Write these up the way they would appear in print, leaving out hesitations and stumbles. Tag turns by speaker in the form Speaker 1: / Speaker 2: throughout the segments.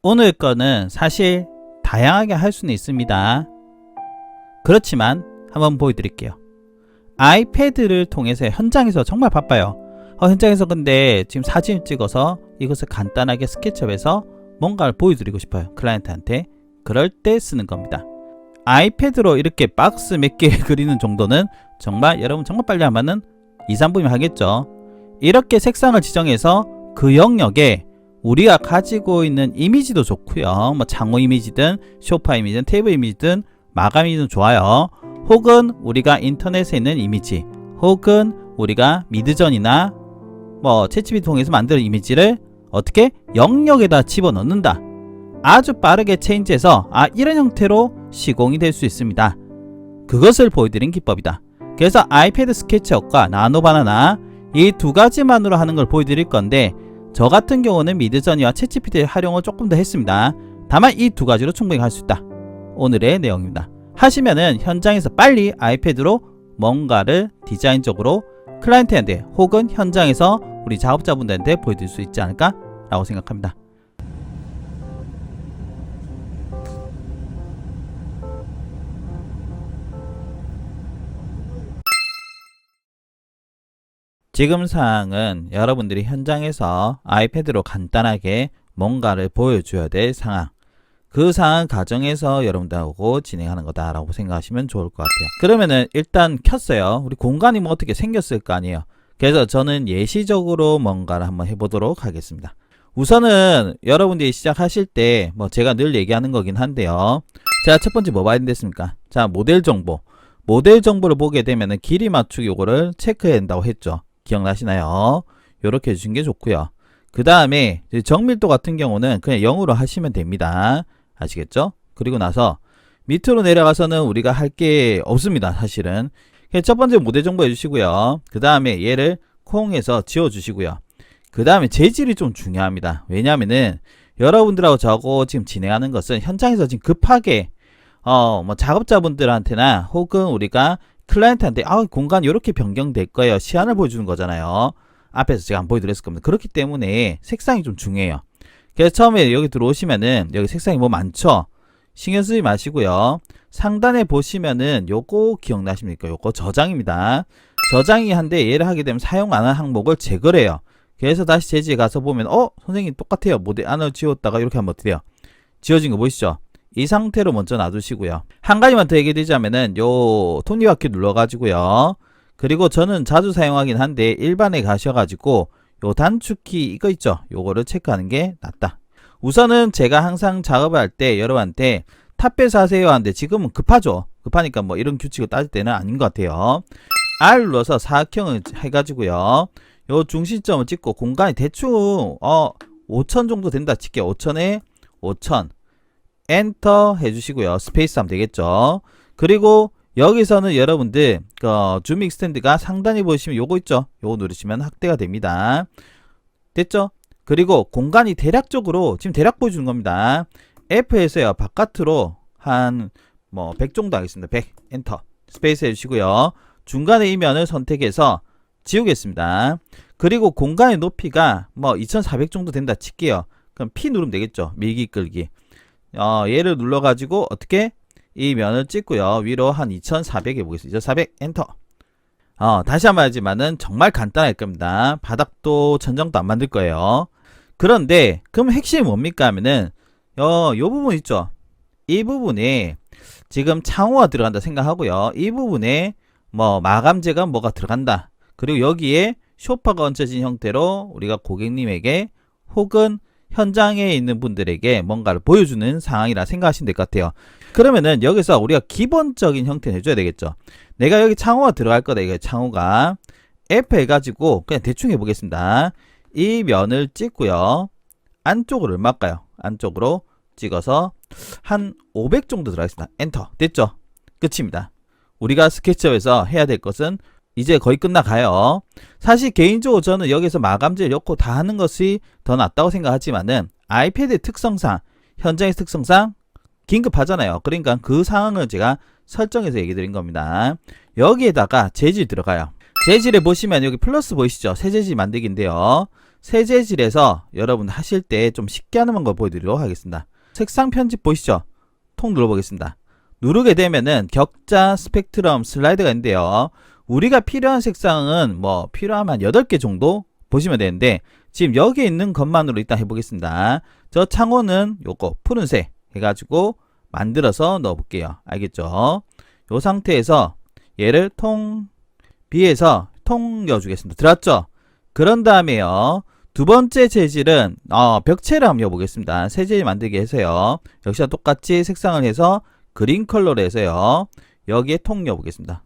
Speaker 1: 오늘 거는 사실 다양하게 할 수는 있습니다. 그렇지만 한번 보여드릴게요. 아이패드를 통해서 현장에서 정말 바빠요. 현장에서 근데 지금 사진을 찍어서 이것을 간단하게 스케치업해서 뭔가를 보여드리고 싶어요. 클라이언트한테. 그럴 때 쓰는 겁니다. 아이패드로 이렇게 박스 몇 개 그리는 정도는 정말 여러분 정말 빨리 하면은 2, 3분이면 하겠죠. 이렇게 색상을 지정해서 그 영역에 우리가 가지고 있는 이미지도 좋고요. 뭐 창호 이미지든 소파 이미지든 테이블 이미지든 마감 이미지든 좋아요. 혹은 우리가 인터넷에 있는 이미지, 혹은 우리가 미드전이나 뭐 챗GPT 통해서 만드는 이미지를 어떻게 영역에다 집어넣는다. 아주 빠르게 체인지해서 이런 형태로 시공이 될 수 있습니다. 그것을 보여드린 기법이다. 그래서 아이패드 스케치업과 나노바나나 이 두 가지만으로 하는 걸 보여드릴 건데, 저 같은 경우는 미드저니와 챗GPT의 활용을 조금 더 했습니다. 다만 이 두 가지로 충분히 할 수 있다. 오늘의 내용입니다. 하시면은 현장에서 빨리 아이패드로 뭔가를 디자인적으로 클라이언트한테 혹은 현장에서 우리 작업자분들한테 보여드릴 수 있지 않을까 라고 생각합니다. 지금 상황은 여러분들이 현장에서 아이패드로 간단하게 뭔가를 보여줘야 될 상황, 그 상황 과정에서 여러분들하고 진행하는 거다라고 생각하시면 좋을 것 같아요. 그러면은 일단 켰어요. 우리 공간이 뭐 어떻게 생겼을 거 아니에요. 그래서 저는 예시적으로 뭔가를 한번 해보도록 하겠습니다. 우선은 여러분들이 시작하실 때 뭐 제가 늘 얘기하는 거긴 한데요. 제가 첫 번째 뭐 봐야 된댔습니까? 자, 모델 정보. 모델 정보를 보게 되면은 길이 맞추기 요거를 체크해야 된다고 했죠. 기억나시나요? 요렇게 해주신 게 좋고요. 그 다음에 정밀도 같은 경우는 그냥 0으로 하시면 됩니다. 아시겠죠? 그리고 나서 밑으로 내려가서는 우리가 할 게 없습니다. 사실은. 첫 번째 모델 정보 해주시고요. 그 다음에 얘를 콩에서 지워주시고요. 그 다음에 재질이 좀 중요합니다. 왜냐면은 여러분들하고 저하고 지금 진행하는 것은 현장에서 지금 급하게 뭐 작업자분들한테나 혹은 우리가 클라이언트한테 공간 이렇게 변경될 거예요. 시안을 보여주는 거잖아요. 앞에서 제가 안 보여드렸을 겁니다. 그렇기 때문에 색상이 좀 중요해요. 그래서 처음에 여기 들어오시면은 여기 색상이 뭐 많죠? 신경 쓰지 마시고요. 상단에 보시면은 요거 기억나십니까? 요거 저장입니다. 저장이 한데 얘를 하게 되면 사용 안 한 항목을 제거를 해요. 그래서 다시 재질에 가서 보면 선생님 똑같아요. 모델 안을 지웠다가 이렇게 하면 어떻게 돼요? 지워진 거 보이시죠? 이 상태로 먼저 놔두시고요. 한 가지만 더 얘기드리자면은 요 톱니바퀴 눌러가지고요. 그리고 저는 자주 사용하긴 한데 일반에 가셔가지고 요 단축키 이거 있죠? 요거를 체크하는 게 낫다. 우선은 제가 항상 작업을 할 때 여러분한테 탑배서 하세요 하는데 지금은 급하죠? 급하니까 뭐 이런 규칙을 따질 때는 아닌 것 같아요. R 눌러서 사각형을 해가지고요. 요 중심점을 찍고 공간이 대충 5천 정도 된다 칠게요. 5천에 5천 엔터 해주시고요. 스페이스 하면 되겠죠. 그리고 여기서는 여러분들 줌 익스텐드가 상단에 보시면 요거 있죠. 요거 누르시면 확대가 됩니다. 됐죠? 그리고 공간이 대략적으로 지금 대략 보여주는 겁니다. F에서요 바깥으로 한 뭐 100 정도 하겠습니다. 100 엔터 스페이스 해주시고요. 중간에 이면을 선택해서 지우겠습니다. 그리고 공간의 높이가 뭐 2400 정도 된다 칠게요. 그럼 P 누르면 되겠죠. 밀기 끌기. 얘를 눌러가지고 어떻게 이 면을 찍고요. 위로 한 2400 해보겠습니다. 2400 엔터. 다시 한번 하지만은 정말 간단할 겁니다. 바닥도 천정도 안 만들 거예요. 그런데 그럼 핵심이 뭡니까 하면은 요 부분 있죠. 이 부분에 지금 창호가 들어간다 생각하고요. 이 부분에 뭐 마감재가 뭐가 들어간다. 그리고 여기에 쇼파가 얹혀진 형태로 우리가 고객님에게 혹은 현장에 있는 분들에게 뭔가를 보여주는 상황이라 생각하시면 될 것 같아요. 그러면은 여기서 우리가 기본적인 형태를 해줘야 되겠죠. 내가 여기 창호가 들어갈 거다. 이거 창호가 F 해가지고 그냥 대충 해보겠습니다. 이 면을 찍고요. 안쪽으로 얼마일까요? 안쪽으로 찍어서 한 500 정도 들어가겠습니다. 엔터. 됐죠? 끝입니다. 우리가 스케치업에서 해야 될 것은 이제 거의 끝나가요. 사실 개인적으로 저는 여기서 마감재를 넣고 다 하는 것이 더 낫다고 생각하지만은 아이패드의 특성상 현장의 특성상 긴급하잖아요. 그러니까 그 상황을 제가 설정해서 얘기 드린 겁니다. 여기에다가 재질 들어가요. 재질에 보시면 여기 플러스 보이시죠? 새 재질 만들기인데요. 새 재질에서 여러분 하실 때 좀 쉽게 하는 방법 보여드리도록 하겠습니다. 색상 편집 보시죠. 통 눌러보겠습니다. 누르게 되면은 격자 스펙트럼 슬라이드가 있는데요. 우리가 필요한 색상은 뭐 필요하면 8개 정도 보시면 되는데 지금 여기 있는 것만으로 일단 해보겠습니다. 저 창호는 요거 푸른색 해가지고 만들어서 넣어볼게요. 알겠죠? 요 상태에서 얘를 B에서 통 넣어주겠습니다. 들었죠? 그런 다음에요. 두 번째 재질은 벽체를 한번 넣어보겠습니다. 새 재질 만들기 해서요. 역시나 똑같이 색상을 해서 그린 컬러로 해서요. 여기에 통 넣어보겠습니다.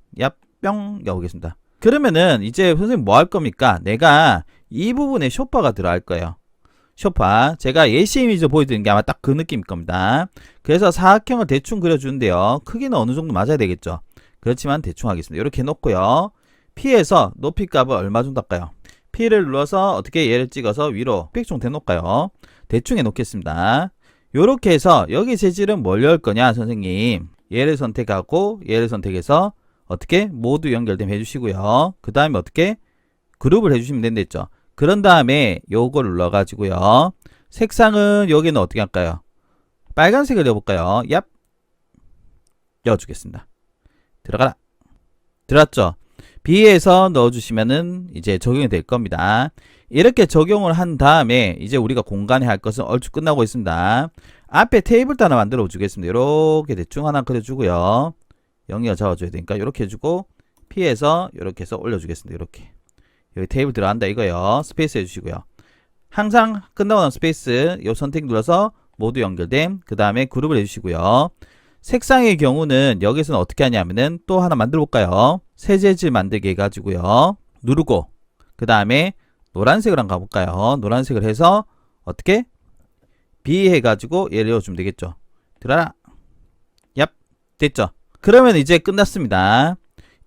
Speaker 1: 뿅 넣어보겠습니다. 그러면은 이제 선생님 뭐 할 겁니까? 내가 이 부분에 쇼파가 들어갈 거예요. 쇼파. 제가 예시 이미지 보여드리는 게 아마 딱 그 느낌일 겁니다. 그래서 사각형을 대충 그려주는데요. 크기는 어느 정도 맞아야 되겠죠. 그렇지만 대충 하겠습니다. 이렇게 놓고요. P에서 높이 값을 얼마 정도 할까요? P를 눌러서 어떻게 얘를 찍어서 위로 픽 대놓을까요? 대충 해놓겠습니다. 요렇게 해서 여기 재질은 뭘 열 거냐 선생님. 얘를 선택하고 얘를 선택해서 어떻게 모두 연결됨 해주시고요. 그 다음에 어떻게 그룹을 해주시면 된댔죠. 그런 다음에 요걸 눌러가지고요. 색상은 여기는 어떻게 할까요? 빨간색을 넣어볼까요? 얍! 넣어주겠습니다. 들어가라. 들어왔죠? B에서 넣어주시면은 이제 적용이 될 겁니다. 이렇게 적용을 한 다음에 이제 우리가 공간에 할 것은 얼추 끝나고 있습니다. 앞에 테이블도 하나 만들어 주겠습니다. 이렇게 대충 하나 그려주고요. 영역 잡아줘야 되니까 이렇게 해주고 P에서 이렇게 해서 올려주겠습니다. 이렇게 여기 테이블 들어간다 이거요. 스페이스 해주시고요. 항상 끝나고 나면 스페이스 요 선택 눌러서 모두 연결됨. 그 다음에 그룹을 해주시고요. 색상의 경우는 여기서는 어떻게 하냐면은 또 하나 만들어 볼까요? 새 재질 만들기 해가지고요. 누르고 그 다음에 노란색을 한번 가볼까요? 노란색을 해서 어떻게 B 해가지고 얘를 넣어주면 되겠죠. 들어라. 얍 됐죠. 그러면 이제 끝났습니다.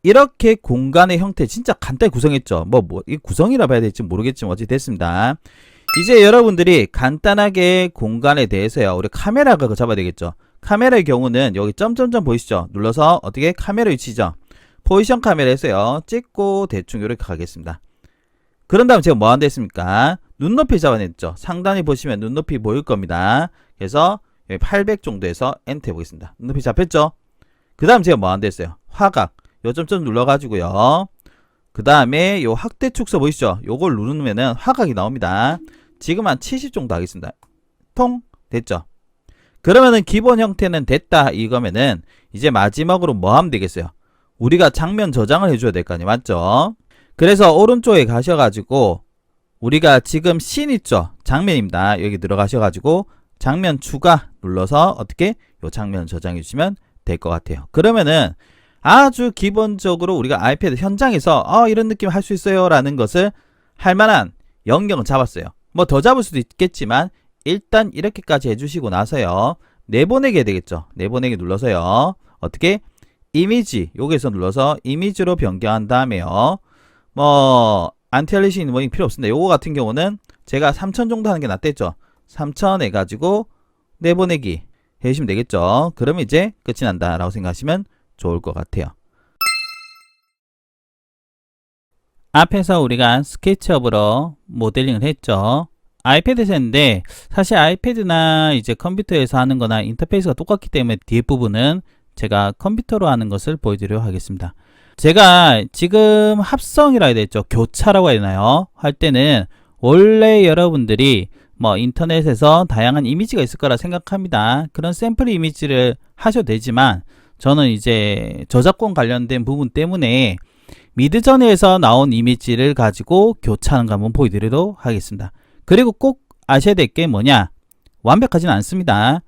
Speaker 1: 이렇게 공간의 형태 진짜 간단히 구성했죠. 이 구성이라 봐야 될지 모르겠지만 어찌 됐습니다. 이제 여러분들이 간단하게 공간에 대해서요. 우리 카메라가 잡아야 되겠죠. 카메라의 경우는 여기 점점점 보이시죠? 눌러서 어떻게 카메라 위치죠. 포지션 카메라에서요. 찍고 대충 이렇게 가겠습니다. 그런 다음 제가 뭐 한다 했습니까? 눈높이 잡아냈죠. 상단에 보시면 눈높이 보일 겁니다. 그래서 여기 800 정도에서 엔터 해보겠습니다. 눈높이 잡혔죠? 그 다음 제가 뭐 한다 했어요? 화각. 요 점점 눌러가지고요. 그 다음에 요 확대 축소 보이시죠? 요걸 누르면은 화각이 나옵니다. 지금 한 70 정도 하겠습니다. 통 됐죠? 그러면은 기본 형태는 됐다 이거면은 이제 마지막으로 뭐 하면 되겠어요? 우리가 장면 저장을 해줘야 될 거 아니에요. 맞죠? 그래서 오른쪽에 가셔가지고 우리가 지금 씬 있죠? 장면입니다. 여기 들어가셔가지고 장면 추가 눌러서 어떻게 요 장면 저장해 주시면 될 것 같아요. 그러면은 아주 기본적으로 우리가 아이패드 현장에서 이런 느낌 할 수 있어요 라는 것을 할 만한 영역은 잡았어요. 뭐 더 잡을 수도 있겠지만 일단 이렇게까지 해주시고 나서요. 내보내게 해야 되겠죠. 내보내기 눌러서요. 어떻게? 이미지 여기서 눌러서 이미지로 변경한 다음에요. 뭐 안티알리싱 뭐 필요 없습니다. 요거 같은 경우는 제가 3000 정도 하는 게 낫겠죠. 3000 해가지고 내보내기 해주시면 되겠죠. 그러면 이제 끝이 난다 라고 생각하시면 좋을 것 같아요. 앞에서 우리가 스케치업으로 모델링을 했죠. 아이패드에서 했는데 사실 아이패드나 이제 컴퓨터에서 하는 거나 인터페이스가 똑같기 때문에 뒷부분은 제가 컴퓨터로 하는 것을 보여드리도록 하겠습니다. 제가 지금 합성이라 해야 되죠. 교차라고 해야 되나요? 할 때는 원래 여러분들이 뭐 인터넷에서 다양한 이미지가 있을 거라 생각합니다. 그런 샘플 이미지를 하셔도 되지만 저는 이제 저작권 관련된 부분 때문에 미드전에서 나온 이미지를 가지고 교차하는 거 한번 보여드리도록 하겠습니다. 그리고 꼭 아셔야 될 게 뭐냐? 완벽하진 않습니다.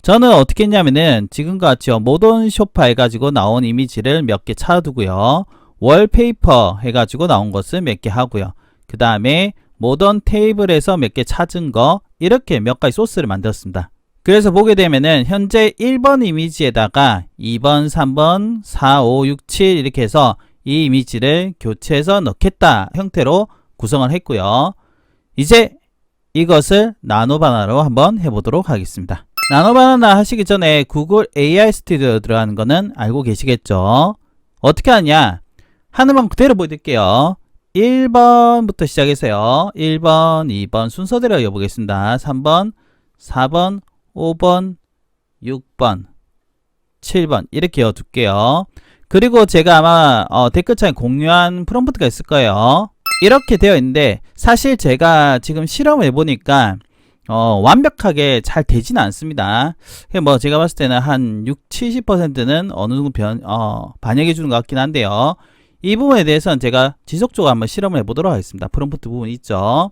Speaker 1: 저는 어떻게 했냐면은 지금과 같이 모던 쇼파 해가지고 나온 이미지를 몇 개 찾아두고요. 월페이퍼 해가지고 나온 것을 몇 개 하고요. 그 다음에 모던 테이블에서 몇 개 찾은 거 이렇게 몇 가지 소스를 만들었습니다. 그래서 보게 되면은 현재 1번 이미지에다가 2번, 3번, 4, 5, 6, 7 이렇게 해서 이 이미지를 교체해서 넣겠다 형태로 구성을 했고요. 이제 이것을 나노바나나로 한번 해보도록 하겠습니다. 나노바나나 하시기 전에 구글 AI 스튜디오 들어가는 거는 알고 계시겠죠? 어떻게 하냐? 하는 방법 그대로 보여드릴게요. 1번부터 시작해서요. 1번, 2번 순서대로 이어보겠습니다. 3번, 4번, 5번, 6번, 7번 이렇게 이어둘게요. 그리고 제가 아마 댓글창에 공유한 프롬프트가 있을 거예요. 이렇게 되어 있는데 사실 제가 지금 실험을 해보니까 완벽하게 잘 되지는 않습니다. 뭐 제가 봤을 때는 한 60-70%는 어느 정도 반영해 주는 것 같긴 한데요. 이 부분에 대해서는 제가 지속적으로 한번 실험을 해보도록 하겠습니다. 프롬프트 부분 있죠.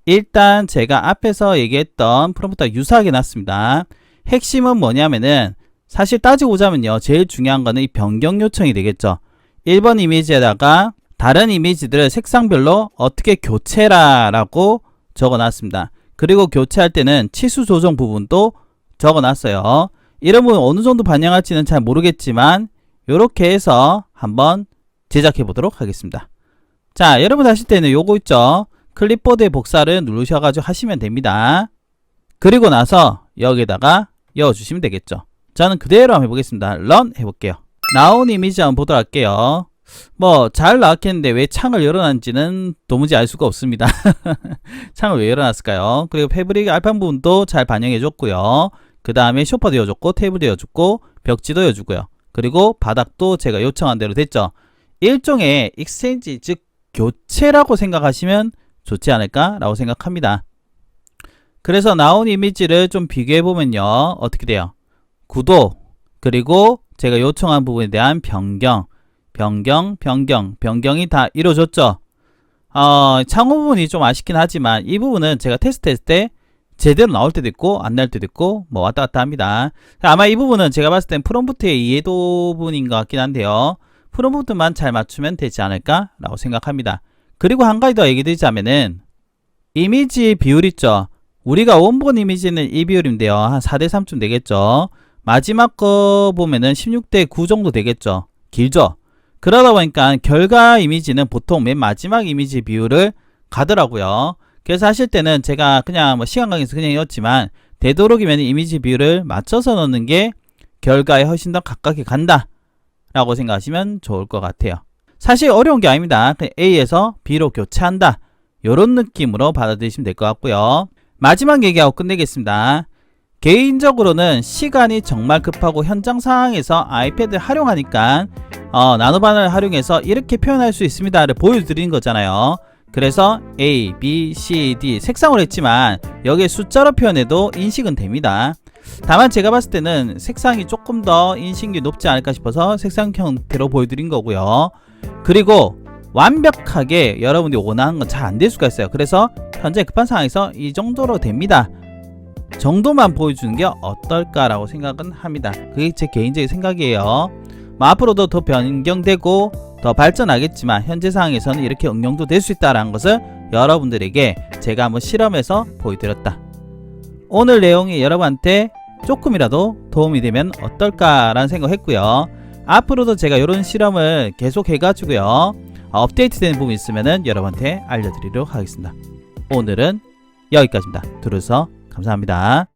Speaker 1: 일단 제가 앞에서 얘기했던 프롬프트가 유사하게 놨습니다. 핵심은 뭐냐면은 사실 따지고 보자면요. 제일 중요한 거는 이 변경 요청이 되겠죠. 1번 이미지에다가 다른 이미지들을 색상별로 어떻게 교체라 라고 적어놨습니다. 그리고 교체할 때는 치수 조정 부분도 적어놨어요. 이런 부분 어느 정도 반영할지는 잘 모르겠지만 이렇게 해서 한번 제작해 보도록 하겠습니다. 자, 여러분 하실 때는 요거 있죠. 클립보드의 복사를 누르셔가지고 하시면 됩니다. 그리고 나서 여기다가 넣어주시면 되겠죠. 저는 그대로 한번 해보겠습니다. 런 해볼게요. 나온 이미지 한번 보도록 할게요. 뭐 잘 나왔겠는데 왜 창을 열어놨는지는 도무지 알 수가 없습니다. 창을 왜 열어놨을까요? 그리고 패브릭 알판 부분도 잘 반영해줬고요. 그 다음에 쇼파도 이어줬고 테이블도 이어줬고 벽지도 이어주고요. 그리고 바닥도 제가 요청한 대로 됐죠. 일종의 익스체인지 즉 교체라고 생각하시면 좋지 않을까 라고 생각합니다. 그래서 나온 이미지를 좀 비교해보면요. 어떻게 돼요? 구도 그리고 제가 요청한 부분에 대한 변경이 다 이루어졌죠. 창호 부분이 좀 아쉽긴 하지만 이 부분은 제가 테스트했을 때 제대로 나올 때도 있고 안 나올 때도 있고 뭐 왔다 갔다 합니다. 아마 이 부분은 제가 봤을 땐 프롬프트의 이해도 부분인 것 같긴 한데요. 프롬프트만 잘 맞추면 되지 않을까 라고 생각합니다. 그리고 한 가지 더 얘기 드리자면은 이미지 비율 있죠. 우리가 원본 이미지는 이 비율인데요. 한 4:3쯤 되겠죠. 마지막 거 보면은 16:9 정도 되겠죠. 길죠. 그러다 보니까 결과 이미지는 보통 맨 마지막 이미지 비율을 가더라고요. 그래서 하실 때는 제가 그냥 뭐 시간 관계에서 그냥 넣었지만 되도록이면 이미지 비율을 맞춰서 넣는 게 결과에 훨씬 더 가깝게 간다 라고 생각하시면 좋을 것 같아요. 사실 어려운 게 아닙니다. 그냥 A에서 B로 교체한다 이런 느낌으로 받아들이시면 될 것 같고요. 마지막 얘기하고 끝내겠습니다. 개인적으로는 시간이 정말 급하고 현장 상황에서 아이패드를 활용하니까 나노반을 활용해서 이렇게 표현할 수 있습니다를 보여드리는 거잖아요. 그래서 A, B, C, D 색상으로 했지만 여기에 숫자로 표현해도 인식은 됩니다. 다만 제가 봤을 때는 색상이 조금 더 인식률이 높지 않을까 싶어서 색상 형태로 보여드린 거고요. 그리고 완벽하게 여러분들이 원하는 건 잘 안 될 수가 있어요. 그래서 현재 급한 상황에서 이 정도로 됩니다 정도만 보여주는 게 어떨까라고 생각은 합니다. 그게 제 개인적인 생각이에요. 뭐 앞으로도 더 변경되고 더 발전하겠지만 현재 상황에서는 이렇게 응용도 될 수 있다는 것을 여러분들에게 제가 한번 실험해서 보여드렸다. 오늘 내용이 여러분한테 조금이라도 도움이 되면 어떨까라는 생각을 했고요. 앞으로도 제가 이런 실험을 계속 해가지고요. 업데이트되는 부분이 있으면 여러분한테 알려드리도록 하겠습니다. 오늘은 여기까지입니다. 들어주셔서 감사합니다.